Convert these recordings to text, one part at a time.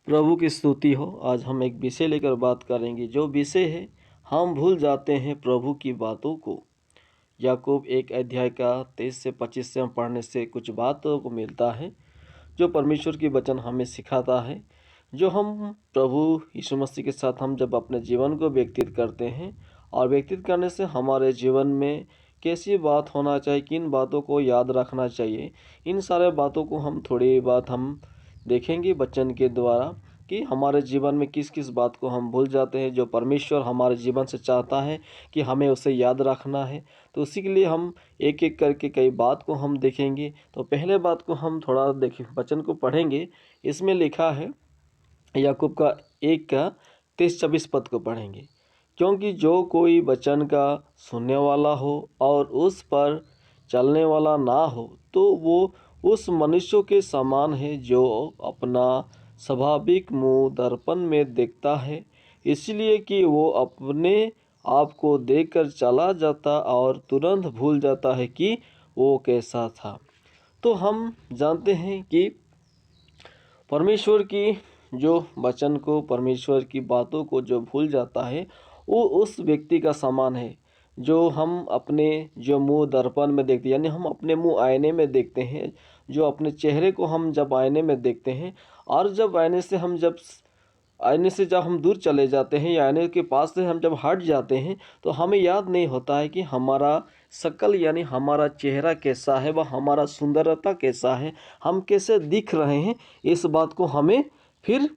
प्रभु की स्तुति हो। आज हम एक विषय लेकर बात करेंगे, जो विषय है हम भूल जाते हैं प्रभु की बातों को। याकूब 1 अध्याय का 23 से 25 से हम पढ़ने से कुछ बातों को मिलता है जो परमेश्वर की वचन हमें सिखाता है। जो हम प्रभु यीशु मसीह के साथ हम जब अपने जीवन को व्यतीत करते हैं, और व्यतीत करने से हमारे जीवन में कैसी बात होना चाहिए, किन बातों को याद रखना चाहिए, इन सारे बातों को हम थोड़ी बात हम देखेंगे वचन के द्वारा कि हमारे जीवन में किस किस बात को हम भूल जाते हैं, जो परमेश्वर हमारे जीवन से चाहता है कि हमें उसे याद रखना है। तो उसी के लिए हम एक एक करके कई बात को हम देखेंगे। तो पहले बात को हम थोड़ा देखें, वचन को पढ़ेंगे। इसमें लिखा है याकूब का 1 का 23-24 पद को पढ़ेंगे। क्योंकि जो कोई वचन का सुनने वाला हो और उस पर चलने वाला ना हो, तो वो उस मनुष्य के समान है जो अपना स्वाभाविक मुंह दर्पण में देखता है, इसलिए कि वो अपने आप को देखकर चला जाता और तुरंत भूल जाता है कि वो कैसा था। तो हम जानते हैं कि परमेश्वर की जो वचन को, परमेश्वर की बातों को जो भूल जाता है, वो उस व्यक्ति का समान है जो हम अपने जो मुंह दर्पण में देखते हैं, यानी हम अपने मुंह आईने में देखते हैं। जो अपने चेहरे को हम जब आईने में देखते हैं, और जब आईने से जब हम दूर चले जाते हैं या आईने के पास से हम जब हट जाते हैं, तो हमें याद नहीं होता है कि हमारा शक्ल यानी हमारा चेहरा कैसा है, वह हमारा सुंदरता कैसा है, हम कैसे दिख रहे हैं। इस बात को हमें फिर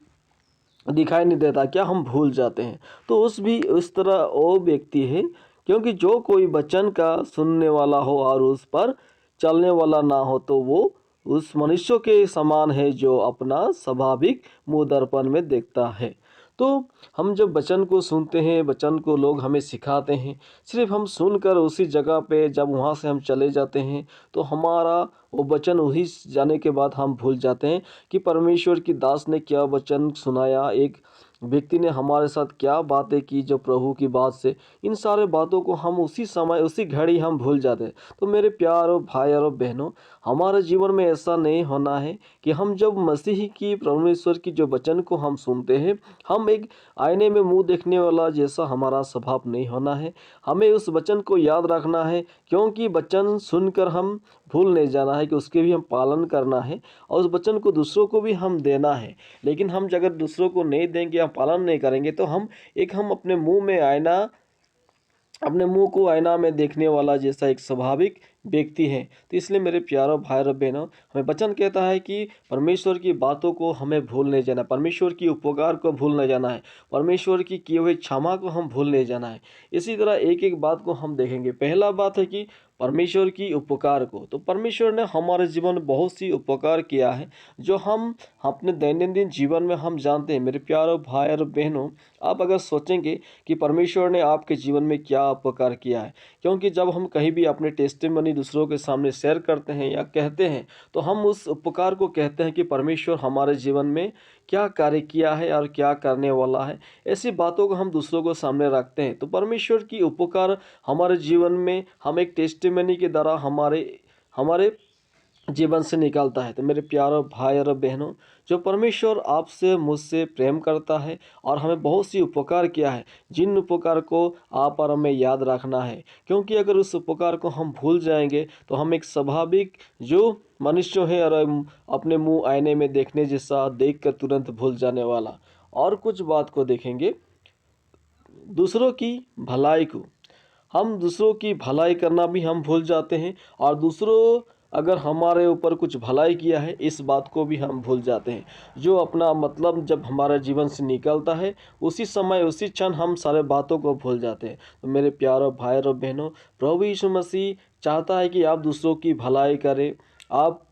दिखाई नहीं देता, क्या हम भूल जाते हैं। तो उस तरह वो व्यक्ति है, क्योंकि जो कोई वचन का सुनने वाला हो और उस पर चलने वाला ना हो, तो वो उस मनुष्य के समान है जो अपना स्वाभाविक मुंह दर्पण में देखता है। तो हम जब वचन को सुनते हैं, वचन को लोग हमें सिखाते हैं, सिर्फ हम सुनकर उसी जगह पे जब वहाँ से हम चले जाते हैं, तो हमारा वो वचन वही जाने के बाद हम भूल जाते हैं कि परमेश्वर की दास ने क्या वचन सुनाया, एक व्यक्ति ने हमारे साथ क्या बातें की जो प्रभु की बात से। इन सारे बातों को हम उसी समय उसी घड़ी हम भूल जाते हैं। तो मेरे प्यारों भाई और बहनों, हमारे जीवन में ऐसा नहीं होना है कि हम जब मसीह की, परमेश्वर की जो वचन को हम सुनते हैं, हम एक आईने में मुंह देखने वाला जैसा हमारा स्वभाव नहीं होना है। हमें उस वचन को याद रखना है, क्योंकि वचन सुनकर हम भूल नहीं जाना है कि उसके भी हम पालन करना है, और उस वचन को दूसरों को भी हम देना है। लेकिन हम अगर दूसरों को नहीं देंगे, हम पालन नहीं करेंगे, तो हम अपने मुंह को आईना में देखने वाला जैसा एक स्वाभाविक व्यक्ति है। तो इसलिए मेरे प्यारों भाई और बहनों, हमें वचन कहता है कि परमेश्वर की बातों को हमें भूल नहीं जाना, परमेश्वर की उपकार को भूल नहीं जाना है, परमेश्वर की किए हुए क्षमा को हम भूल नहीं जाना है। इसी तरह एक एक बात को हम देखेंगे। पहला बात है कि परमेश्वर की उपकार को, तो परमेश्वर ने हमारे जीवन में बहुत सी उपकार किया है जो हम अपने दैनंदिन जीवन में हम जानते हैं। मेरे प्यारों भाई और बहनों, आप अगर सोचेंगे कि परमेश्वर ने आपके जीवन में क्या उपकार किया है, क्योंकि जब हम कहीं भी अपने टेस्टिमनी दूसरों के सामने शेयर करते हैं या कहते हैं, तो हम उस उपकार को कहते हैं कि परमेश्वर हमारे जीवन में क्या कार्य किया है और क्या करने वाला है। ऐसी बातों को हम दूसरों को सामने रखते हैं। तो परमेश्वर की उपकार हमारे जीवन में हम एक टेस्टिमनी के द्वारा हमारे हमारे जीवन से निकलता है। तो मेरे प्यारों भाई और बहनों, जो परमेश्वर आपसे मुझसे प्रेम करता है और हमें बहुत सी उपकार किया है, जिन उपकार को आप और हमें याद रखना है, क्योंकि अगर उस उपकार को हम भूल जाएंगे, तो हम एक स्वाभाविक जो मनुष्य है और अपने मुंह आईने में देखने जैसा देख कर तुरंत भूल जाने वाला। और कुछ बात को देखेंगे, दूसरों की भलाई को, हम दूसरों की भलाई करना भी हम भूल जाते हैं, और दूसरों अगर हमारे ऊपर कुछ भलाई किया है, इस बात को भी हम भूल जाते हैं। जो अपना मतलब जब हमारे जीवन से निकलता है, उसी समय उसी क्षण हम सारे बातों को भूल जाते हैं। तो मेरे प्यारों भाई और बहनों, प्रभु यीशु मसीह चाहता है कि आप दूसरों की भलाई करें। आप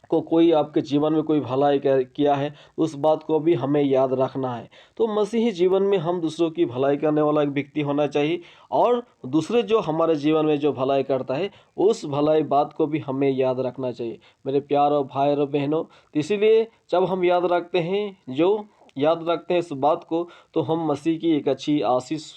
को कोई आपके जीवन में कोई भलाई किया है, उस बात को भी हमें याद रखना है। तो मसीही जीवन में हम दूसरों की भलाई करने वाला एक व्यक्ति होना चाहिए, और दूसरे जो हमारे जीवन में जो भलाई करता है, उस भलाई बात को भी हमें याद रखना चाहिए। मेरे प्यारों भाई और बहनों, तो इसीलिए जब हम याद रखते हैं इस बात को, तो हम मसीह की एक अच्छी आशीष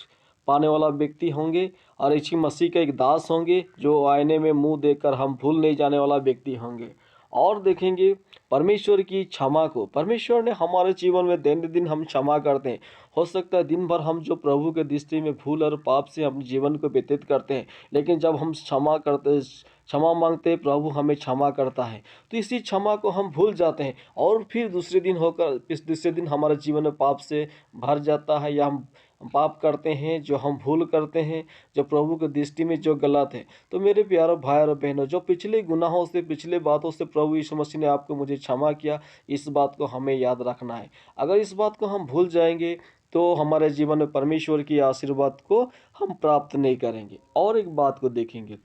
पाने वाला व्यक्ति होंगे, और इसी मसीह का एक दास होंगे, जो आईने में मुंह देखकर हम भूल नहीं जाने वाला व्यक्ति होंगे। और देखेंगे परमेश्वर की क्षमा को। परमेश्वर ने हमारे जीवन में दिन दिन हम क्षमा करते हैं। हो सकता है दिन भर हम जो प्रभु के दृष्टि में भूल और पाप से अपने जीवन को व्यतीत करते हैं, लेकिन जब हम क्षमा मांगते हैं, प्रभु हमें क्षमा करता है। तो इसी क्षमा को हम भूल जाते हैं और फिर दूसरे दिन हमारे जीवन में पाप से भर जाता है, या हम पाप करते हैं, जो हम भूल करते हैं, जो प्रभु की दृष्टि में जो गलत है। तो मेरे प्यारे भाई और बहनों, जो पिछले गुनाहों से, पिछले बातों से प्रभु यीशु मसीह ने आपको मुझे क्षमा किया, इस बात को हमें याद रखना है। अगर इस बात को हम भूल जाएंगे तो हमारे जीवन में परमेश्वर की आशीर्वाद को हम प्राप्त नहीं करेंगे। और एक बात को देखेंगे,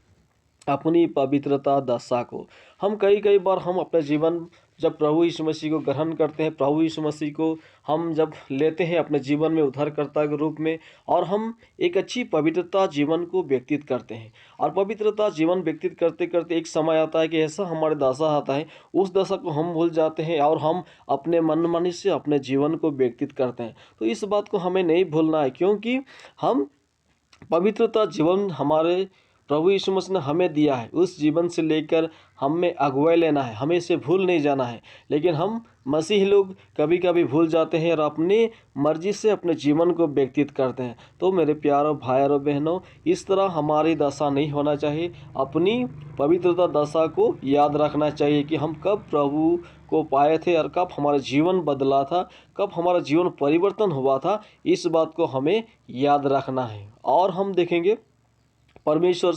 अपनी पवित्रता दशा को। हम कई कई बार हम अपने जीवन, जब प्रभु यीशु मसीह को ग्रहण करते हैं, प्रभु यीशु मसीह को हम जब लेते हैं अपने जीवन में उद्धारकर्ता के रूप में, और हम एक अच्छी पवित्रता जीवन को व्यतीत करते हैं। और पवित्रता जीवन व्यतीत करते करते एक समय आता है कि ऐसा हमारे दशा आता है, उस दशा को हम भूल जाते हैं और हम अपने मनमानी से अपने जीवन को व्यतीत करते हैं। तो इस बात को हमें नहीं भूलना है, क्योंकि हम पवित्रता जीवन हमारे प्रभु यीशु मसीह ने हमें दिया है। उस जीवन से लेकर हमें अगुवाई लेना है, हमें इसे भूल नहीं जाना है। लेकिन हम मसीही लोग कभी कभी भूल जाते हैं और अपनी मर्जी से अपने जीवन को व्यतीत करते हैं। तो मेरे प्यारों भाई और बहनों, इस तरह हमारी दशा नहीं होना चाहिए। अपनी पवित्रता दशा को याद रखना चाहिए कि हम कब प्रभु को पाए थे और कब हमारा जीवन बदला था, कब हमारा जीवन परिवर्तन हुआ था। इस बात को हमें याद रखना है। और हम देखेंगे परमेश्वर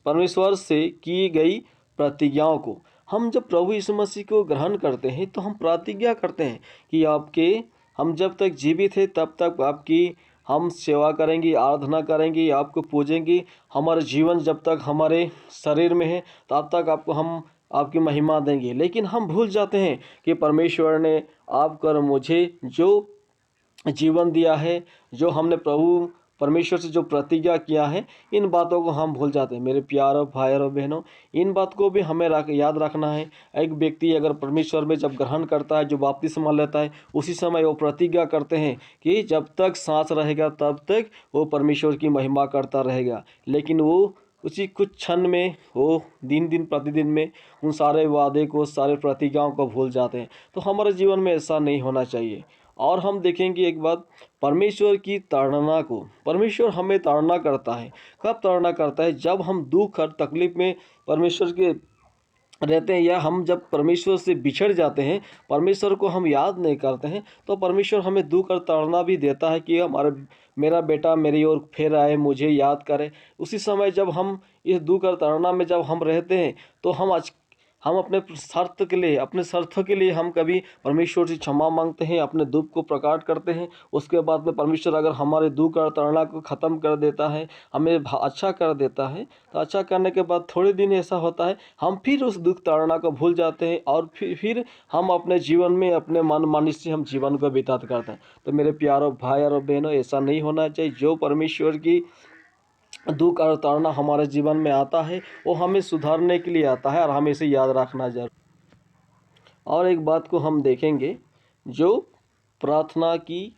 परमेश्वर से की गई प्रतिज्ञाओं को। हम जब प्रभु यीशु मसीह को ग्रहण करते हैं तो हम प्रतिज्ञा करते हैं कि हम जब तक जीवित हैं तब तक आपकी हम सेवा करेंगे, आराधना करेंगे, आपको पूजेंगे। हमारा जीवन जब तक हमारे शरीर में है तब तक हम आपकी महिमा देंगे। लेकिन हम भूल जाते हैं कि परमेश्वर ने आपको और मुझे जो जीवन दिया है, जो हमने प्रभु परमेश्वर से जो प्रतिज्ञा किया है, इन बातों को हम भूल जाते हैं। मेरे प्यारों भाई और बहनों, इन बात को भी हमें याद रखना है। एक व्यक्ति अगर परमेश्वर में जब ग्रहण करता है, जो बपतिस्मा लेता है, उसी समय वो प्रतिज्ञा करते हैं कि जब तक सांस रहेगा तब तक वो परमेश्वर की महिमा करता रहेगा। लेकिन वो उसी कुछ क्षण में, वो दिन दिन प्रतिदिन में उन सारे वादे को, सारे प्रतिज्ञाओं को भूल जाते हैं। तो हमारे जीवन में ऐसा नहीं होना चाहिए। और हम देखेंगे एक बात, परमेश्वर की ताड़ना को। परमेश्वर हमें ताड़ना करता है। कब ताड़ना करता है? जब हम दुख और तकलीफ में परमेश्वर के रहते हैं, या हम जब परमेश्वर से बिछड़ जाते हैं, परमेश्वर को हम याद नहीं करते हैं, तो परमेश्वर हमें दुख और ताड़ना भी देता है कि मेरा बेटा मेरी ओर फिर आए, मुझे याद करे। उसी समय जब हम इस दुख और ताड़ना में जब हम रहते हैं, तो हम अपने स्वार्थों के लिए हम कभी परमेश्वर से क्षमा मांगते हैं, अपने दुख को प्रकट करते हैं। उसके बाद में परमेश्वर अगर हमारे दुख और ताड़ना को ख़त्म कर देता है, हमें अच्छा कर देता है, तो अच्छा करने के बाद थोड़े दिन ऐसा होता है, हम फिर उस दुख ताड़ना को भूल जाते हैं और फिर हम अपने जीवन में अपने मनमानी से हम जीवन को व्यतीत करते हैं। तो मेरे प्यारों भाई और बहनों, ऐसा नहीं होना चाहिए। जो परमेश्वर की दुख और ताड़ना हमारे जीवन में आता है, वो हमें सुधारने के लिए आता है, और हमें इसे याद रखना जरूर। और एक बात को हम देखेंगे, जो प्रार्थना की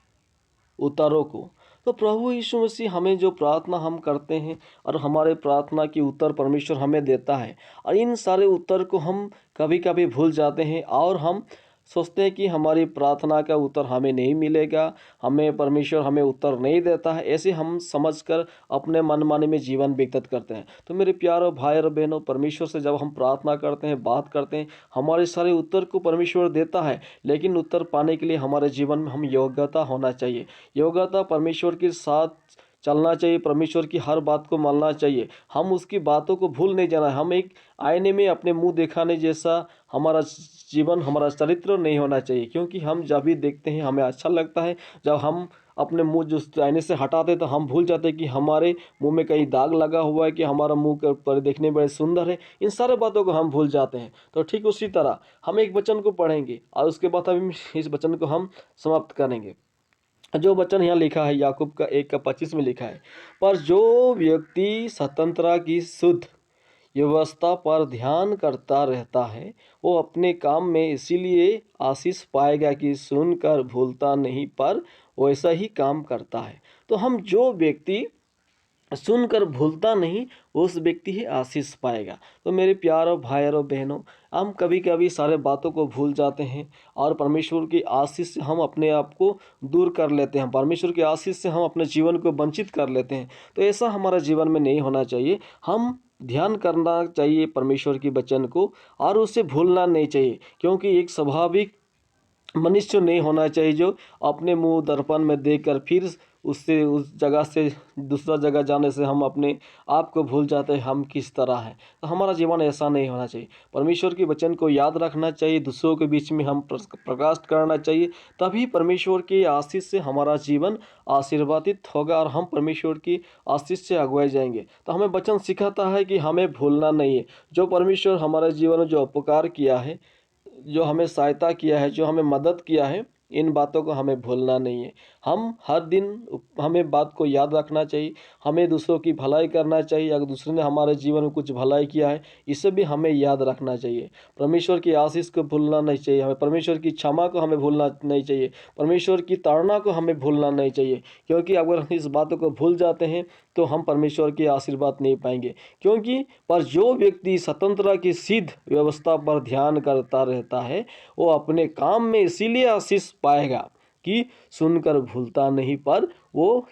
उत्तरों को। तो प्रभु यीशु मसीह हमें जो प्रार्थना हम करते हैं, और हमारे प्रार्थना की उत्तर परमेश्वर हमें देता है, और इन सारे उत्तर को हम कभी कभी भूल जाते हैं, और हम सोचते हैं कि हमारी प्रार्थना का उत्तर हमें नहीं मिलेगा, परमेश्वर हमें उत्तर नहीं देता है। ऐसे हम समझकर अपने मनमानी में जीवन व्यतीत करते हैं। तो मेरे प्यारों भाई और बहनों, परमेश्वर से जब हम प्रार्थना करते हैं, बात करते हैं, हमारे सारे उत्तर को परमेश्वर देता है। लेकिन उत्तर पाने के लिए हमारे जीवन में हम योग्यता होना चाहिए। योग्यता परमेश्वर के साथ चलना चाहिए, परमेश्वर की हर बात को मानना चाहिए। हम उसकी बातों को भूल नहीं जाना है। हम एक आईने में अपने मुंह दिखाने जैसा हमारा जीवन, हमारा चरित्र नहीं होना चाहिए। क्योंकि हम जब भी देखते हैं हमें अच्छा लगता है, जब हम अपने मुंह जो आईने से हटाते तो हम भूल जाते हैं कि हमारे मुंह में कहीं दाग लगा हुआ है, कि हमारा मुंह के ऊपर देखने में बड़े सुंदर है। इन सारे बातों को हम भूल जाते हैं। तो ठीक उसी तरह हम एक वचन को पढ़ेंगे, और उसके बाद अभी इस वचन को हम समाप्त करेंगे। जो वचन यहाँ लिखा है, याकूब का 1:25 में लिखा है, पर जो व्यक्ति स्वतंत्रता की शुद्ध व्यवस्था पर ध्यान करता रहता है, वो अपने काम में इसीलिए आशीष पाएगा कि सुनकर भूलता नहीं, पर वैसा ही काम करता है। तो हम जो व्यक्ति सुनकर भूलता नहीं, उस व्यक्ति ही आशीष पाएगा। तो मेरे प्यारों भाई और बहनों, हम कभी कभी सारे बातों को भूल जाते हैं और परमेश्वर की आशीष से हम अपने आप को दूर कर लेते हैं, परमेश्वर की आशीष से हम अपने जीवन को वंचित कर लेते हैं। तो ऐसा हमारा जीवन में नहीं होना चाहिए। हम ध्यान करना चाहिए परमेश्वर की वचन को और उसे भूलना नहीं चाहिए, क्योंकि एक स्वाभाविक मनुष्य नहीं होना चाहिए जो अपने मुंह दर्पण में देखकर फिर उससे उस जगह से दूसरा जगह जाने से हम अपने आप को भूल जाते हैं हम किस तरह हैं। तो हमारा जीवन ऐसा नहीं होना चाहिए। परमेश्वर के वचन को याद रखना चाहिए, दूसरों के बीच में हम प्रकाश करना चाहिए, तभी परमेश्वर की आशीष से हमारा जीवन आशीर्वादित होगा और हम परमेश्वर की आशीष से अगुवाए जाएंगे। तो हमें वचन सिखाता है कि हमें भूलना नहीं है। जो परमेश्वर हमारे जीवन में जो उपकार किया है, जो हमें सहायता किया है, जो हमें मदद किया है, इन बातों को हमें भूलना नहीं है। हम हर दिन हमें बात को याद रखना चाहिए, हमें दूसरों की भलाई करना चाहिए। अगर दूसरे ने हमारे जीवन में कुछ भलाई किया है, इसे भी हमें याद रखना चाहिए। परमेश्वर की आशीष को भूलना नहीं चाहिए हमें, परमेश्वर की क्षमा को हमें भूलना नहीं चाहिए, परमेश्वर की ताड़ना को हमें भूलना नहीं चाहिए। क्योंकि अगर हम इस बातों को भूल जाते हैं तो हम परमेश्वर के आशीर्वाद नहीं पाएंगे। क्योंकि पर जो व्यक्ति स्वतंत्रता की सिद्ध व्यवस्था पर ध्यान करता रहता है, वो अपने काम में इसीलिए आशीष पाएगा कि सुनकर भूलता नहीं, पर वो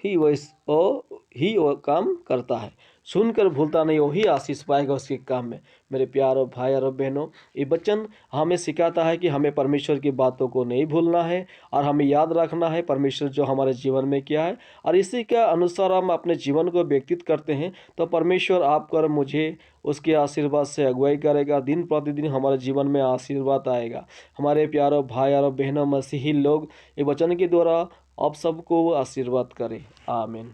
काम करता है। सुनकर भूलता नहीं, वही आशीष पाएगा उसके काम में। मेरे प्यारों भाई और बहनों, ये वचन हमें सिखाता है कि हमें परमेश्वर की बातों को नहीं भूलना है और हमें याद रखना है परमेश्वर जो हमारे जीवन में किया है, और इसी के अनुसार हम अपने जीवन को व्यतीत करते हैं तो परमेश्वर आपको और मुझे उसके आशीर्वाद से अगुवाई करेगा। दिन प्रतिदिन हमारे जीवन में आशीर्वाद आएगा। हमारे प्यारों भाई और बहनों, मसीही लोग ये वचन के द्वारा आप सबको आशीर्वाद करें। आमीन।